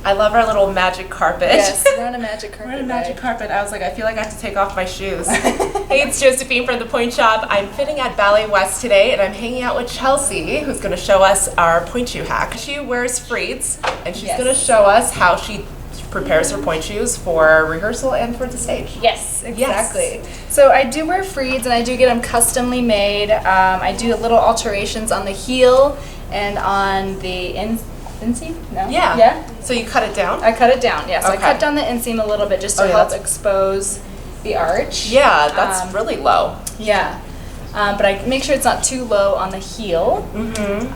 I love our little magic carpet. Yes, we're on a magic carpet. We're on a magic carpet. I was like, I feel like I have to take off my shoes. Hey, it's Josephine from the Pointe Shop. I'm fitting at Ballet West today, and I'm hanging out with Chelsea, who's going to show us our pointe shoe hack. She wears frieds, and she's going to show us how she prepares her pointe shoes for rehearsal and for the stage. Yes, exactly. Yes. So I do wear frieds, and I do get them customly made. I do little alterations on the heel and on the inseam? No? Yeah. Yeah? So you cut it down? I cut it down, yes. Yeah. So okay. I cut down the inseam a little bit just to help expose the arch. Yeah, that's really low. Yeah. But I make sure it's not too low on the heel. Mm-hmm.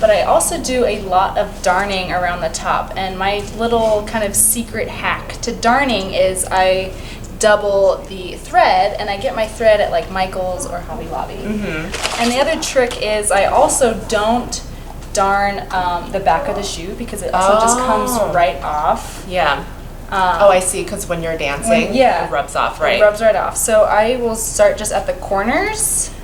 But I also do a lot of darning around the top. And my little kind of secret hack to darning is I double the thread, and I get my thread at like Michael's or Hobby Lobby. Mm-hmm. And the other trick is I also don't darn the back of the shoe because it also just comes right off. Yeah. I see, because when you're dancing, it rubs off, right? It rubs right off. So I will start just at the corners.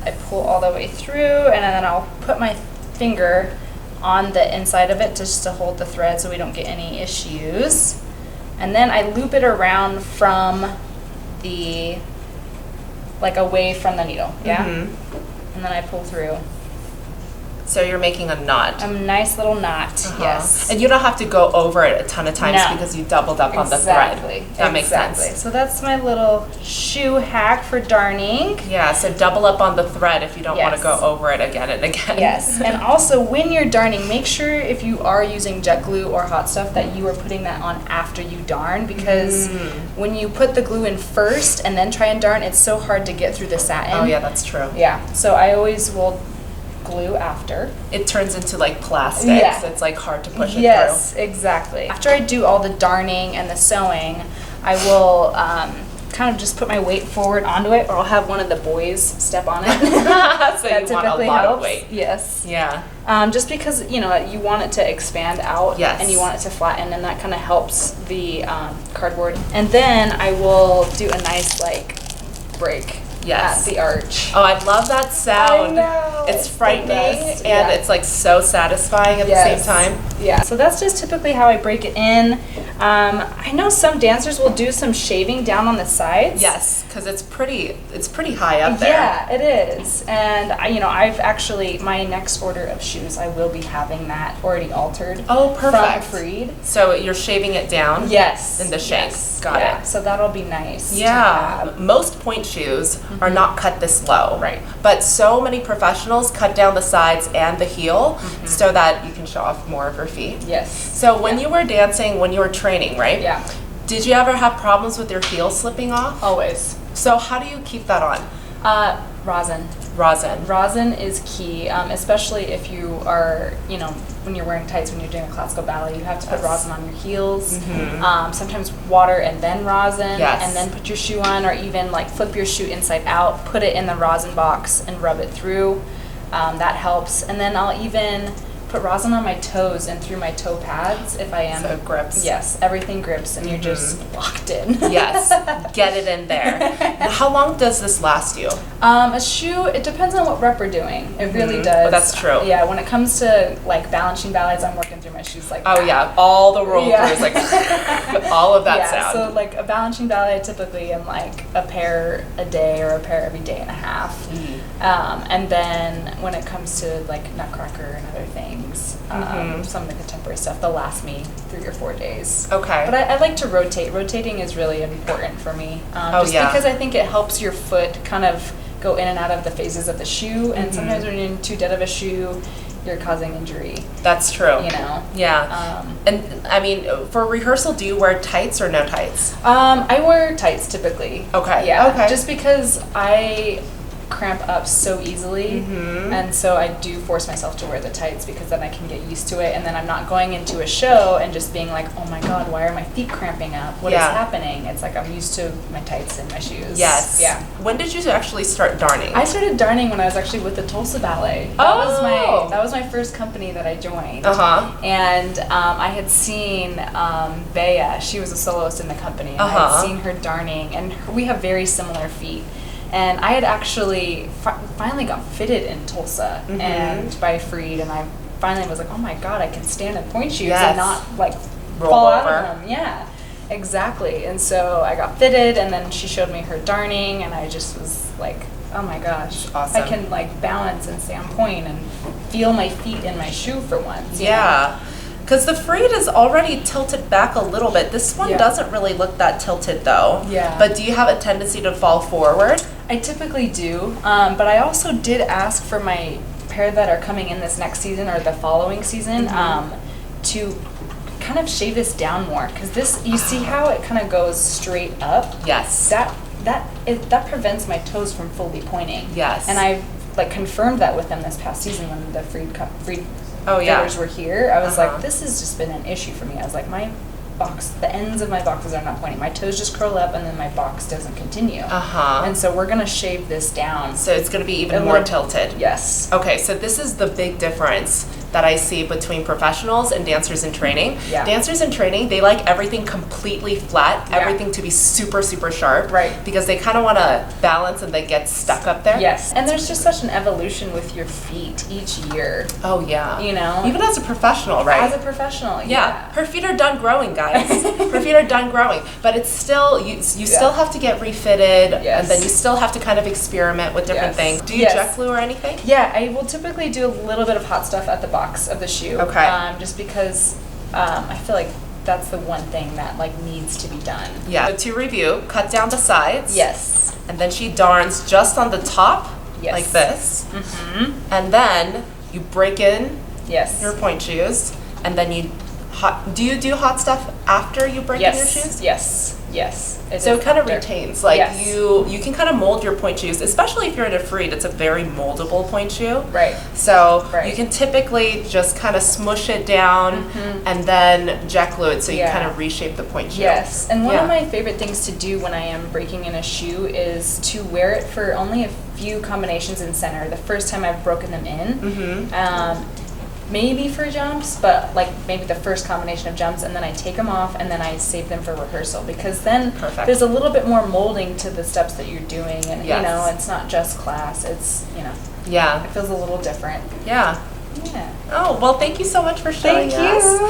I pull all the way through, and then I'll put my finger on the inside of it just to hold the thread so we don't get any issues. And then I loop it around from the, like away from the needle, And then I pull through. So you're making a knot. A nice little knot, yes. And you don't have to go over it a ton of times because you doubled up on the thread. That makes sense. So that's my little shoe hack for darning. Yeah, so double up on the thread if you don't want to go over it again and again. Yes, and also when you're darning, make sure if you are using jet glue or hot stuff that you are putting that on after you darn, because when you put the glue in first and then try and darn, it's so hard to get through the satin. Oh yeah, that's true. Yeah, so I always will glue after. It turns into like plastic, so it's like hard to push it through. Yes, exactly. After I do all the darning and the sewing, I will kind of just put my weight forward onto it, or I'll have one of the boys step on it. So that you want a lot of weight. Yes. Yeah. Just because, you want it to expand out and you want it to flatten, and that kind of helps the cardboard. And then I will do a nice like break. At the arch. Oh, I love that sound. I know. It's frightening and it's like so satisfying at the same time. Yeah. So that's just typically how I break it in. I know some dancers will do some shaving down on the sides. Yes, because it's pretty high up there. Yeah, it is. And I've actually, my next order of shoes, I will be having that already altered. Oh, perfect. From Freed. So you're shaving it down. Yes. In the shank. Got it. So that'll be nice. Yeah. Most pointe shoes are not cut this low. Right. But so many professionals cut down the sides and the heel so that you can show off more of your feet. Yes. So when you were dancing, when you were training, right? Yeah. Did you ever have problems with your heel slipping off? Always. So how do you keep that on? Rosin. Rosin. Rosin is key, especially if you are, when you're wearing tights, when you're doing a classical ballet, you have to put rosin on your heels. Sometimes water and then rosin, and then put your shoe on, or even like flip your shoe inside out, put it in the rosin box and rub it through. That helps. And then I'll even put rosin on my toes and through my toe pads if I am. So it grips. Yes, everything grips and you're just locked in. Yes, get it in there. Now, how long does this last you? A shoe, it depends on what rep we're doing. It really does. But that's true. Yeah, when it comes to like balancing ballets, I'm working through my shoes like that. Oh yeah, all the roll throughs, like all of that sound. So like a balancing ballet, I typically am like a pair a day or a pair every day and a half. And then when it comes to like Nutcracker and other things, some of the contemporary stuff, they'll last me 3 or 4 days. Okay. But I like to rotate. Rotating is really important for me. Because I think it helps your foot kind of go in and out of the phases of the shoe, and sometimes when you're in too dead of a shoe, you're causing injury. That's true. Yeah. And I mean, for rehearsal, do you wear tights or no tights? I wear tights typically. Okay. Yeah. Okay. Just because I cramp up so easily, and so I do force myself to wear the tights because then I can get used to it, and then I'm not going into a show and just being like, oh my god, why are my feet cramping up? What is happening? It's like I'm used to my tights and my shoes. Yes. Yeah. When did you actually start darning? I started darning when I was actually with the Tulsa Ballet. That was my first company that I joined. And I had seen Bea. She was a soloist in the company, and I had seen her darning, and we have very similar feet. And I had actually finally got fitted in Tulsa and by Freed, and I finally was like, oh my god, I can stand in pointe shoes and not like roll fall over. out of them. Yeah, exactly. And so I got fitted, and then she showed me her darning, and I just was like, oh my gosh, awesome. I can like balance and stay on point and feel my feet in my shoe for once. Yeah. Because the Freed is already tilted back a little bit. This one doesn't really look that tilted though. Yeah. But do you have a tendency to fall forward? I typically do, but I also did ask for my pair that are coming in this next season or the following season to kind of shave this down more, because this, you see how it kind of goes straight up? Yes. That prevents my toes from fully pointing. Yes. And I like confirmed that with them this past season when the Freed Oh, yeah. fitters were here. I was like, this has just been an issue for me. I was like, the ends of my boxes are not pointing. My toes just curl up and then my box doesn't continue. And so we're going to shave this down. So it's going to be even more tilted. Yes. Okay, so this is the big difference that I see between professionals and dancers in training. Yeah. Dancers in training, they like everything completely flat, everything to be super, super sharp. Right. Because they kind of want to balance and they get stuck up there. Yes. And there's just such an evolution with your feet each year. Oh, yeah. You know? Even as a professional, right? As a professional, yeah. Her feet are done growing, guys. Her feet are done growing. But it's still, you still have to get refitted, and then you still have to kind of experiment with different things. Do you jet glue or anything? Yeah, I will typically do a little bit of hot stuff at the box of the shoe. Okay. Just because I feel like that's the one thing that like needs to be done. Yeah. So to review, cut down the sides. Yes. And then she darns just on the top, like this. And then you break in your point shoes, and then you do you do hot stuff after you break in your shoes? Yes. Yes. So it kind of retains, like you can kind of mold your point shoes, especially if you're in a Freed. It's a very moldable point shoe. Right. So you can typically just kind of smush it down and then jet glue it, so you kind of reshape the point shoe. Yes. And one of my favorite things to do when I am breaking in a shoe is to wear it for only a few combinations in center. The first time I've broken them in. Maybe for jumps, but like maybe the first combination of jumps, and then I take them off and then I save them for rehearsal, because then there's a little bit more molding to the steps that you're doing, and you know, it's not just class, it's, you know, it feels a little different. Yeah. Yeah. Oh, well, thank you so much for showing us. Thank you.